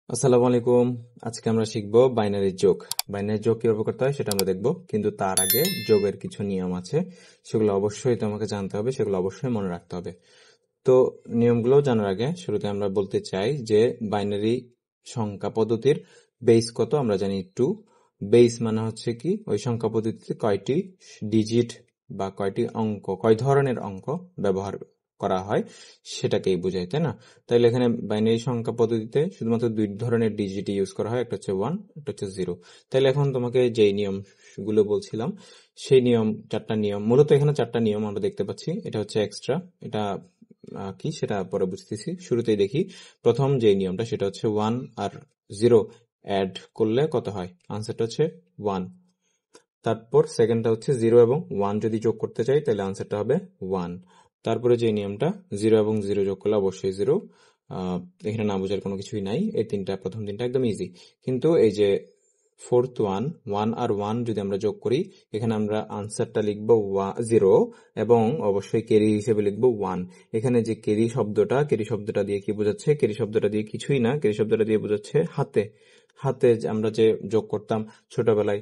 আসসালামু আলাইকুম। আজকে আমরা শিখবো বাইনারি যোগ। বাইনারি যোগ কিভাবে করতে হয় সেটা আমরা দেখবো, কিন্তু তার আগে যোগের কিছু নিয়ম আছে, সেগুলো অবশ্যই তোমাকে জানতে হবে, সেগুলো অবশ্যই মনে রাখতে হবে। তো নিয়মগুলো জানার আগে শুরুতে আমরা বলতে চাই যে বাইনারি সংখ্যা পদ্ধতির বেস কত আমরা জানি 2। বেস মানে হচ্ছে কি, ওই সংখ্যা পদ্ধতিতে কয়টি ডিজিট বা কয়টি অঙ্ক, কয় ধরনের অঙ্ক ব্যবহার করা হয় সেটাকেই বোঝায়, তাই না? তাইলে এখানে বাইনারি সংখ্যা পদ্ধতিতে শুধুমাত্র দুই ধরনের ডিজিট ইউজ করা হয়, একটা হচ্ছে 1, একটা হচ্ছে 0। তাইলে এখন তোমাকে যেই নিয়মগুলো বলছিলাম সেই নিয়ম, চারটা নিয়ম, মূলত এখানে চারটা নিয়ম আমরা দেখতে পাচ্ছি। এটা হচ্ছে এক্সট্রা, এটা কি সেটা পরে বুঝতেছি। শুরুতেই দেখি প্রথম যে নিয়মটা, সেটা হচ্ছে 1 আর 0 অ্যাড করলে কত হয়, আনসারটা হচ্ছে 1। তারপর সেকেন্ডটা হচ্ছে 0 এবং 1 যদি যোগ করতে চাই তাহলে আনসারটা হবে 1। তারপরে যে নিয়মটা, 0 এবং 0 যোগ করলে অবশ্যই 0। এখানে না বোঝার কোনো কিছুই নাই, এই প্রথম তিনটা একদম ইজি। কিন্তু এই যে ফোর্থ 1 আর 1 যদি আমরা যোগ করি, এখানে আমরা আনসারটা লিখবো 0 এবং অবশ্যই ক্যারি হিসেবে লিখবো 1। এখানে যে ক্যারি শব্দটা দিয়ে কি বোঝাচ্ছে? ক্যারি শব্দটা দিয়ে কিছুই না, ক্যারি শব্দটা দিয়ে বোঝাচ্ছে হাতে। হাতে আমরা যে যোগ করতাম ছোটবেলায়,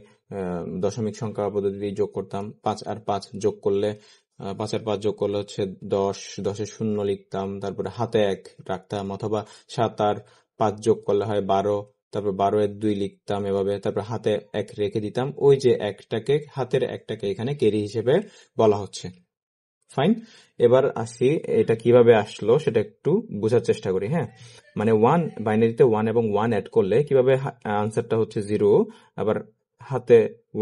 দশমিক সংখ্যা পদ্ধতি দিয়ে যোগ করতাম। 5 আর 5 যোগ করলে, 5 আর 5 যোগ করলে হচ্ছে 10, 10-এর শূন্য লিখতাম, তারপরে হাতে 1 রাখতাম, অথবা 7 আর 5 যোগ করলে হয় 12, তারপর 12-এর 2 লিখতাম এভাবে, তারপর হাতে 1 রেখে দিতাম। ওই যে একটাকে, হাতের একটাকে এখানে ক্যারি হিসেবে বলা হচ্ছে। ফাইন। এবার আসি, এটা কিভাবে আসলো সেটা একটু বোঝার চেষ্টা করি। হ্যাঁ, মানে বাইনারিতে 1 এবং 1 অ্যাড করলে কিভাবে আনসারটা হচ্ছে 0, আবার হাতে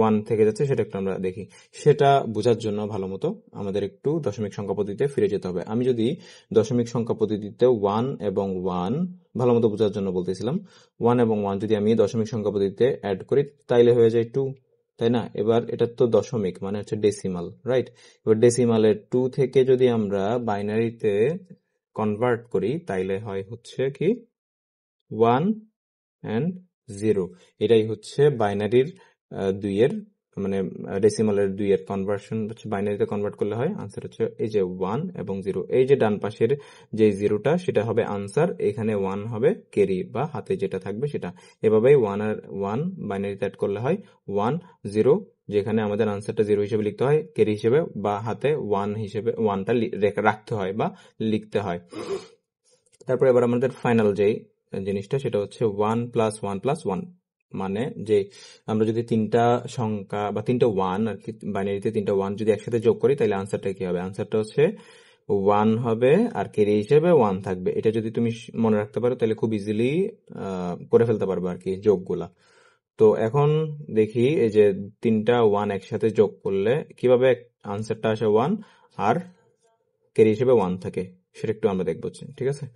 1 থেকে যাচ্ছে, সেটা একটু আমরা দেখি। সেটা বোঝার জন্য ভালো মতো আমাদের একটু দশমিক সংখ্যা পদ্ধতিতে ফিরে যেতে হবে। আমি যদি দশমিক সংখ্যা পদ্ধতিতে 1 এবং 1 ভালো মতো বোঝার জন্য বলতেছিলাম, 1 এবং 1 যদি আমি দশমিক সংখ্যা পদ্ধতিতে অ্যাড করি তাইলে হয়ে যায় 2, তাই না? এবার এটা তো দশমিক মানে হচ্ছে ডেসিমাল, রাইট? এবার ডেসিমালের 2 থেকে যদি আমরা বাইনারিতে কনভার্ট করি তাইলে হয় হচ্ছে কি 1 এন্ড 0। এটাই হচ্ছে বাইনারির 2 এর, মানে ডেসিমালের 2 এর কনভার্সন হচ্ছে, বাইনারিতে কনভার্ট করলে হয় আনসার হচ্ছে এই যে 1 এবং 0। এই যে ডান পাশের যে 0টা সেটা হবে আনসার, এখানে 1 হবে ক্যারি বা হাতে যেটা থাকবে সেটা। এভাবেই 1 আর 1 বাইনারিতে অ্যাড করলে হয় 1 0, যেখানে আমাদের আনসারটা 0 হিসেবে লিখতে হয় ক্যারি হিসেবে, বা হাতে 1 হিসেবে 1টা রাখতে হয় বা লিখতে হয়। তারপরে এবার আমাদের ফাইনাল যেই জিনিসটা, সেটা হচ্ছে 1 প্লাস 1 প্লাস 1, মানে যে আমরা যদি তিনটা সংখ্যা বা তিনটা 1 আর কি, বাইনারিতে তিনটা 1 যদি একসাথে যোগ করি তাহলে আনসারটা কি হবে? আনসারটা হচ্ছে 1 হবে আর ক্যারি হিসেবে 1 থাকবে। এটা যদি তুমি মনে রাখতে পারো তাহলে খুব ইজিলি করে ফেলতে পারবে আর কি যোগগুলা। তো এখন দেখি, এই যে তিনটা 1 একসাথে যোগ করলে কিভাবে আনসারটা আসে 1 আর ক্যারি হিসেবে 1 থাকে, সেটা একটু আমরা দেখবো, ঠিক আছে?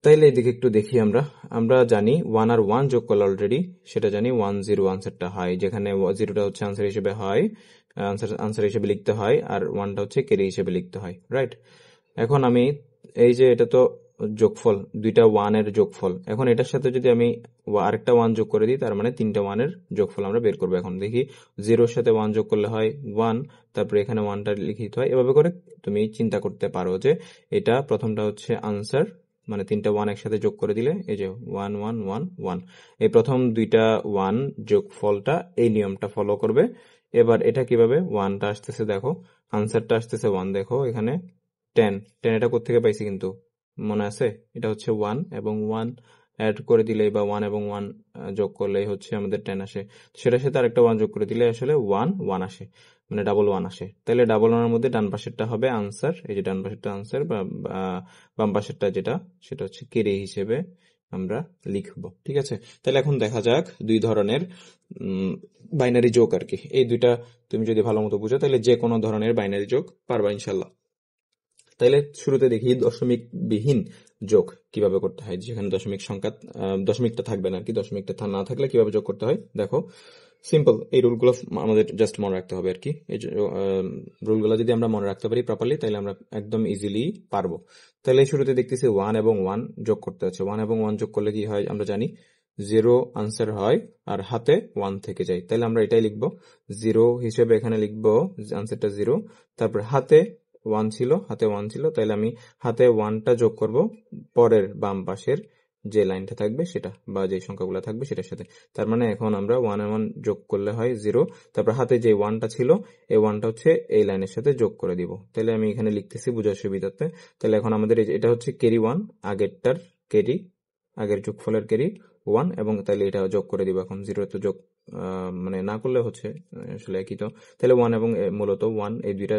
তাইলে এদিকে একটু দেখি। আমরা আমরা জানি 1 আর 1 যোগ করলে অলরেডি সেটা জানি 1 0 আনসারটা হয়, যেখানে 0টা হচ্ছে আনসার হিসেবে হয়, আনসার হিসেবে লিখতে হয়, আর 1টা হচ্ছে ক্যারি হিসেবে লিখতে হয়, রাইট? এখন আমি এই যে এটা তো যোগফল, দুইটা 1 এর যোগফল, এখন এটার সাথে যদি আমি আরেকটা 1 যোগ করে দিই, তার মানে তিনটা 1 এর যোগফল আমরা বের করবো। এখন দেখি 0-র সাথে 1 যোগ করলে হয় 1, তারপরে এখানে 1টা লিখিত হয়। এভাবে করে তুমি চিন্তা করতে পারো যে এটা প্রথমটা হচ্ছে আনসার, মানে তিনটা 1 একসাথে যোগ করে দিলে এই যে 1 1 1 1, এই প্রথম দুইটা 1 যোগফলটা এই নিয়মটা ফলো করবে। এবার এটা কিভাবে 1টা আসতেছে, দেখো আনসারটা আসতেছে 1, দেখো এখানে 10 10, এটা কোত্থেকে পাইছি কিন্তু মনে আছে? এটা হচ্ছে 1 এবং 1 অ্যাড করে দিলেই, বা 1 এবং 1 যোগ করলেই হচ্ছে আমাদের 10 আসে। সেটার সাথে আরেকটা 1 যোগ করে দিলে আসলে 1 1 আসে, মানে ডাবল 1 আসে। তাহলে ডাবল 1 এর মধ্যে ডান পাশেরটা হবে আনসার, এই যে ডান পাশেরটা আনসার, বা বাম পাশেরটা যেটা সেটা হচ্ছে ক্যারি হিসেবে আমরা লিখবো, ঠিক আছে? তাহলে এখন দেখা যাক দুই ধরনের বাইনারি যোগ আর কি। এই দুইটা তুমি যদি ভালো মতো বুঝো তাহলে যে কোনো ধরনের বাইনারি যোগ পারবা ইনশাল্লাহ। তাইলে শুরুতে দেখি দশমিক বিহীন যোগ কিভাবে করতে হয়, যেখানে দশমিক সংখ্যা, দশমিকটা থাকবে না আর কি, দশমিকটা না থাকলে কিভাবে যোগ করতে হয় দেখো। সিম্পল, এই রুলগুলো আমাদের জাস্ট মনে রাখতে হবে আর কি। এই রুলগুলো যদি আমরা মনে রাখতে পারি প্রপারলি তাহলে আমরা একদম ইজিলি পারবো। তাহলে শুরুতে দেখতেছি 1 এবং 1 যোগ করতে হচ্ছে। 1 এবং 1 যোগ করলে কি হয় আমরা জানি, 0 আনসার হয় আর হাতে 1 থেকে যায়। তাহলে আমরা এটাই লিখবো, 0 হিসেবে এখানে লিখবো আনসারটা 0, তারপর হাতে 1 ছিল, তাহলে আমি হাতে 1টা যোগ করব পরের বাম পাশের যে লাইনটা থাকবে সেটা বা যে সংখ্যাগুলো থাকবে সেটার সাথে। তার মানে এখন আমরা 1 এর মান যোগ করলে হয় 0, তারপর হাতে যে 1টা ছিল এই 1টা হচ্ছে এই লাইনের সাথে যোগ করে দিব। তাহলে আমি এখানে লিখতেছি বোঝার সুবিধার্থে। তাহলে এখন আমাদের এটা হচ্ছে ক্যারি 1, আগেরটার ক্যারি, আগের যোগফলের ক্যারি 1, এবং তাহলে এটা যোগ করে দিব। এখন 0 তো যোগ মানে না করলে হচ্ছে আসলে একই তো। তাহলে 1 এবং মূলত 1 এই দুইটা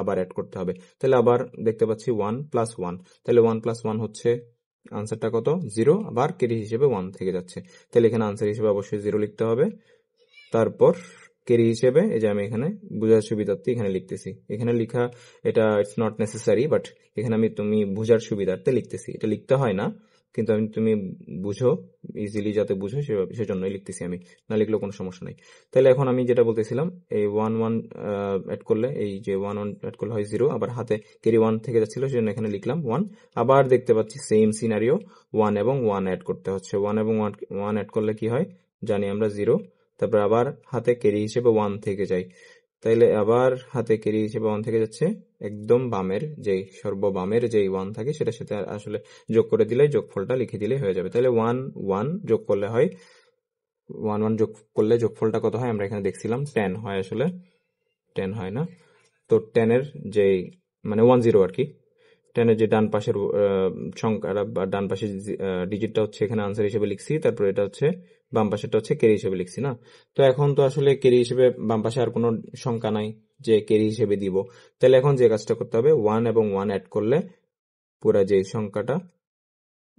আবার অ্যাড করতে হবে। তাহলে আবার দেখতে পাচ্ছি 1 প্লাস 1, তাহলে 1 প্লাস 1 হচ্ছে আনসারটা কত 0, আবার ক্যারি হিসেবে 1 থেকে যাচ্ছে। তাহলে এখানে আনসার হিসেবে অবশ্যই 0 লিখতে হবে। তারপর ক্যারি হিসেবে এই যে আমি এখানে বোঝার সুবিধার্থে এখানে লিখতেছি। এখানে লেখা এটা ইটস নট নেসেসারি, বাট এখানে আমি তুমি বোঝার সুবিধার্থে লিখতেছি। এটা লিখতে হয় না, কিন্তু আমি তুমি বুঝো, ইজিলি যাতে বুঝো সেজন্যই লিখতেছি আমি, না লিখলেও কোনো সমস্যা নাই। তাহলে এখন আমি যেটা বলতেছিলাম, এই 1 1 অ্যাড করলে, এই যে 1 1 অ্যাড করলে হয় 0, আবার হাতে ক্যারি 1 থেকে যাচ্ছিল সেজন্য এখানে লিখলাম 1। আবার দেখতে পাচ্ছি সেম সিনারিও, 1 এবং 1 অ্যাড করতে হচ্ছে। 1 এবং 1 অ্যাড করলে কি হয় জানি আমরা 0, তারপর আবার হাতে ক্যারি হিসেবে 1 থেকে যাই। তাইলে আবার হাতে ক্যারি হিসেবে 1 থেকে যাচ্ছে, একদম বামের যেই সর্ববামের যেই 1 থাকে সেটার সাথে আসলে যোগ করে দিলে যোগফলটা লিখে দিলে হয়ে যাবে। তাহলে 1 1 যোগ করলে হয় 1 1 যোগ করলে যোগফলটা কত হয় আমরা এখানে দেখছিলাম 10 হয়, আসলে 10 হয় না। তো 10 এর যেই মানে 10 আর কি, 10 এর যে ডান পাশের সংখ্যাটা বা ডান পাশের ডিজিটটা হচ্ছে এখানে আনসার হিসেবে লিখছি, তারপর এটা হচ্ছে বাম পাশেরটা হচ্ছে ক্যারি হিসেবে লিখছি না। তো এখন তো আসলে ক্যারি হিসেবে বাম পাশে আর কোনো সংখ্যা নাই যে ক্যারি হিসেবে দিব। তাহলে এখন যে কাজটা করতে হবে, 1 এবং 1 অ্যাড করলে পুরা যে সংখ্যাটা,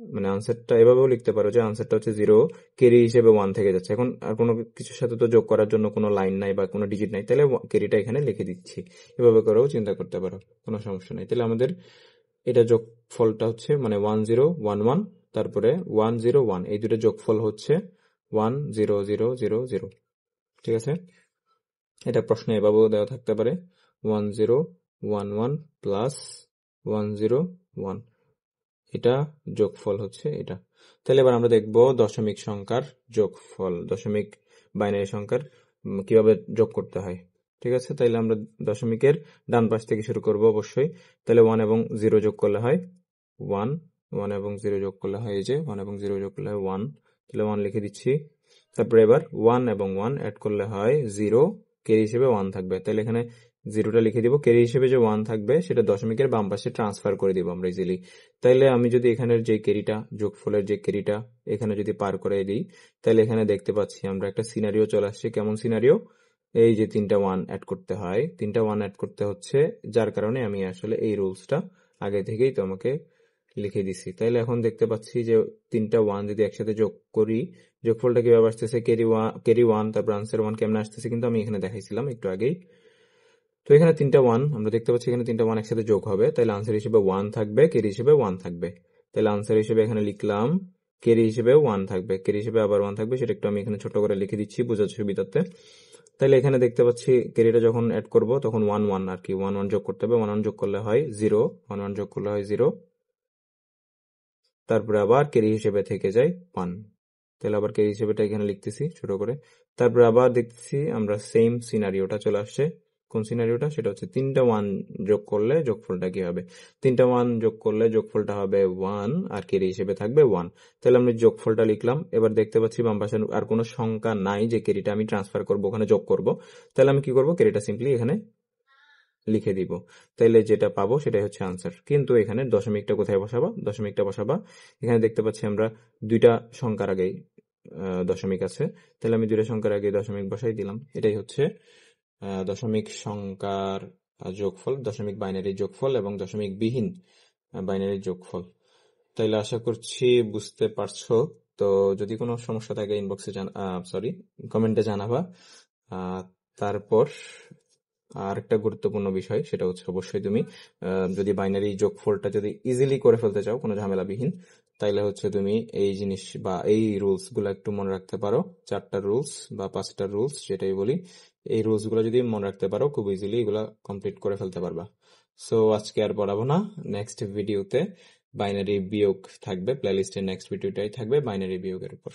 মানে আনসারটা এভাবেও লিখতে পারো যে আনসারটা হচ্ছে 0, ক্যারি হিসেবে 1 থেকে যাচ্ছে। এখন আর কোনো কিছুর সাথে তো যোগ করার জন্য কোনো লাইন নাই বা কোনো ডিজিট নাই, তাহলে ক্যারিটা এখানে লিখে দিচ্ছি। এভাবে করেও চিন্তা করতে পারো, কোনো সমস্যা নেই। তাহলে আমাদের এটা যোগফলটা হচ্ছে মানে 1 0 1 1, তারপরে 1 0 1, এই দুটো যোগফল হচ্ছে 1 0 0 0 0। ঠিক আছে, এটা প্রশ্নে এভাবেও দেওয়া থাকতে পারে 1 0 1 1 প্লাস 1 0 1, এটা যোগফল হচ্ছে এটা। তাহলে এবার আমরা দেখব দশমিক সংখ্যার যোগফল, দশমিক বাইনারি সংখ্যার কিভাবে যোগ করতে হয়। ঠিক আছে, তাইলে আমরা দশমিকের ডান পাশ থেকে শুরু করব অবশ্যই। তাহলে 1 এবং 0 যোগ করলে হয় 1, 1 এবং 0 যোগ করলে হয় এই যে 1 এবং 0 যোগ করলে হয় 1, তাহলে 1 লিখে দিচ্ছি। তারপরে এবার 1 এবং 1 অ্যাড করলে হয় 0, ক্যারি হিসেবে 1 থাকবে। তাহলে এখানে 0টা লিখে দিব, ক্যারি হিসেবে যে 1 থাকবে সেটা দশমিকের বাম পাশে ট্রান্সফার করে দিব আমরা ইজিলি। তাইলে আমি যদি এখানের যে ক্যারিটা, যোগফলের যে ক্যারিটা এখানে যদি পার করে দিই, তাহলে এখানে দেখতে পাচ্ছি আমরা একটা সিনারিও চলে আসছে। কেমন সিনারিও? এই যে 3টা 1 অ্যাড করতে হয়, 3টা 1 অ্যাড করতে হচ্ছে, যার কারণে আমি আসলে এই রুলসটা আগে থেকেই তোমাকে লিখে দিছি। তাইলে এখন দেখতে পাচ্ছি যে 3টা 1 যদি একসাথে যোগ করি, যোগফলটা কিভাবে আসতেছে, ক্যারি 1 তারপর আনসার 1 কেমন আসতেছে কিন্তু আমি এখানে দেখাইছিলাম একটু আগেই। তো এখানে 3টা 1 আমরা দেখতে পাচ্ছি, এখানে 3টা 1 একসাথে যোগ হবে, তাহলে আনসার হিসেবে 1 থাকবে, ক্যারি হিসেবে 1 থাকবে। তাহলে আনসার হিসেবে এখানে লিখলাম, ক্যারি হিসেবে 1 থাকবে, ক্যারি হিসেবে আবার 1 থাকবে, সেটা একটু আমি এখানে ছোট করে লিখে দিচ্ছি বোঝার সুবিধার্থে। তাহলে এখানে দেখতে পাচ্ছি ক্যারিটা যখন অ্যাড করব তখন 1 1 আর কি 1 1 যোগ করতে হবে, 1 1 যোগ করলে হয় 0, 1 1 যোগ করলে হয় 0, তারপরে আবার ক্যারি হিসেবে থেকে যায় 1। তাহলে আবার ক্যারি হিসেবেটা এখানে লিখতেছি ছোট করে। তারপরে আবার দেখতেছি আমরা সেম সিনারিওটা চলে আসছে। কোন সিনারিওটা? সেটা হচ্ছে 3টা 1 যোগ করলে যোগফলটা কি হবে। 3টা 1 যোগ করলে যোগফলটা হবে 1 আর ক্যারি হিসেবে থাকবে 1। তাহলে আমরা যোগফলটা লিখলাম। এবার দেখতে পাচ্ছি বাম পাশে আর কোনো সংখ্যা নাই যে ক্যারিটা আমি ট্রান্সফার করব, ওখানে যোগ করব। তাহলে আমি কি করব, ক্যারিটা সিম্পলি এখানে লিখে দিব। তাইলে যেটা পাবো সেটাই হচ্ছে আনসার। কিন্তু এখানে দশমিকটা কোথায় বসাবা? দশমিকটা বসাবা এখানে দেখতে পাচ্ছি আমরা দুইটা সংখ্যার আগেই দশমিক আছে, তাহলে আমি দুইটা সংখ্যার আগে দশমিক বসাই দিলাম। এটাই হচ্ছে দশমিক সংখ্যার যোগফল, দশমিক বাইনারি যোগফল এবং দশমিক বিহীন বাইনারি যোগফল। তাইলে আশা করছি বুঝতে পারছো। তো যদি কোনো সমস্যা থাকে ইনবক্সে কমেন্টে জানাবা। তারপর আর একটা গুরুত্বপূর্ণ বিষয়, সেটা হচ্ছে অবশ্যই তুমি যদি বাইনারি যোগফলটা যদি ইজিলি করে ফেলতে চাও কোনো ঝামেলাবিহীন, তাইলে হচ্ছে তুমি এই জিনিস বা এই রুলস গুলা একটু মনে রাখতে পারো। 4টা রুলস বা 5টা রুলস যেটাই বলি, এই রুলস গুলা যদি মনে রাখতে পারো খুব ইজিলি এগুলা কমপ্লিট করে ফেলতে পারবা। সো আজকে আর পড়াবো না, নেক্সট ভিডিওতে বাইনারি বিয়োগ থাকবে, প্লেলিস্টের নেক্সট ভিডিওটাই থাকবে বাইনারি বিয়োগের উপর।